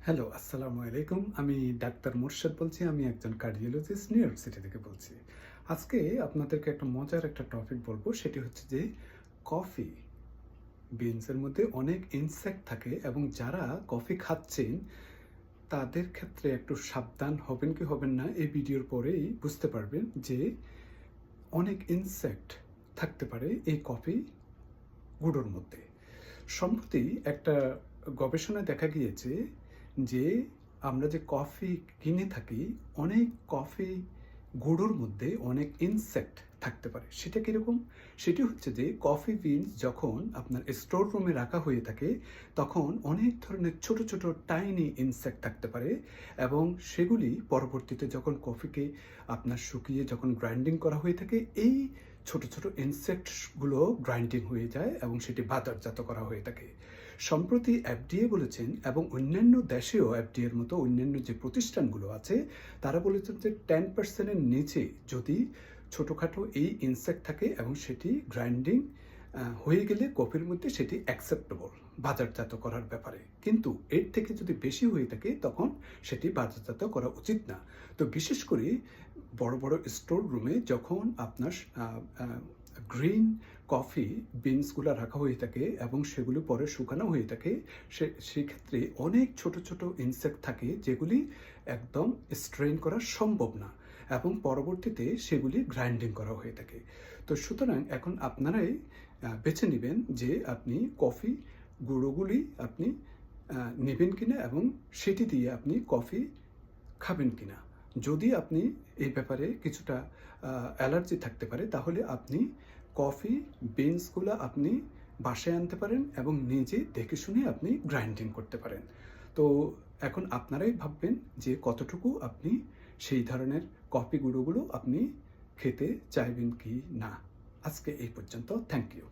Hello, আসসালামু আলাইকুম। আমি ডাক্তার মোর্শেদ বলছি। আমি একজন কার্ডিওলজিস্ট নিউ ইয়র্ক সিটি থেকে বলছি। আজকে আপনাদেরকে একটা মজার একটা টপিক বলবো। সেটি হচ্ছে যে কফি বিনসের মধ্যে অনেক ইনসেক্ট থাকে এবং যারা কফি খাচ্ছেন তাদের ক্ষেত্রে একটু সাবধান হবেন কি হবেন না এই ভিডিওর পরেই বুঝতে পারবেন যে অনেক ইনসেক্ট থাকতে পারে এই কফি গুঁড়োর মধ্যে। সম্প্রতি একটা গবেষণায় দেখা গিয়েছে যে আমরা যে কফি কিনে থাকি, অনেক কফি গুঁড়োর মধ্যে অনেক ইনসেক্ট থাকতে পারে। সেটা কিরকম? সেটি হচ্ছে যে কফি বিনস যখন আপনার স্টোর রুমে রাখা হয়ে থাকে তখন অনেক ধরনের ছোট ছোট টাইনি ইনসেক্ট থাকতে পারে এবং সেগুলি পরবর্তীতে যখন কফিকে আপনার শুকিয়ে যখন গ্রাইন্ডিং করা হয়ে থাকে, এই ছোট ছোট ইনসেক্টগুলো গ্রাইন্ডিং হয়ে যায় এবং সেটি বাজারজাত করা হয়ে থাকে। সম্প্রতি এফডিএ বলেছেন এবং অন্যান্য দেশেও এফডিএর মতো অন্যান্য যে প্রতিষ্ঠানগুলো আছে তারা বলেছেন যে 10%-এর নিচে যদি ছোটোখাটো এই ইনসেক্ট থাকে এবং সেটি গ্রাইন্ডিং হয়ে গেলে কফির মধ্যে সেটি অ্যাকসেপ্টেবল বাজারজাত করার ব্যাপারে। কিন্তু এর থেকে যদি বেশি হয়ে থাকে তখন সেটি বাজারজাত করা উচিত না। তো বিশেষ করে বড় বড় স্টোর রুমে যখন আপনার গ্রিন কফি বিনসগুলো রাখা হয়ে থাকে এবং সেগুলো পরে শুকানো হয়ে থাকে, সেক্ষেত্রে অনেক ছোট ছোট ইনসেক্ট থাকে যেগুলি একদম স্ট্রেন করা সম্ভব না এবং পরবর্তীতে সেগুলি গ্রাইন্ডিং করা হয়ে থাকে। তো সুতরাং এখন আপনারাই বেছে নেবেন যে আপনি কফি গুঁড়োগুলি আপনি নেবেন কিনা এবং সেটি দিয়ে আপনি কফি খাবেন কিনা। যদি আপনি এই ব্যাপারে কিছুটা অ্যালার্জি থাকতে পারে তাহলে আপনি কফি বিনসগুলো আপনি বাসায় আনতে পারেন এবং নিজে দেখে শুনে আপনি গ্রাইন্ডিং করতে পারেন। তো এখন আপনারাই ভাববেন যে কতটুকু আপনি সেই ধরনের কফি গুঁড়োগুলো আপনি খেতে চাইবেন কি না। আজকে এই পর্যন্ত। Thank you.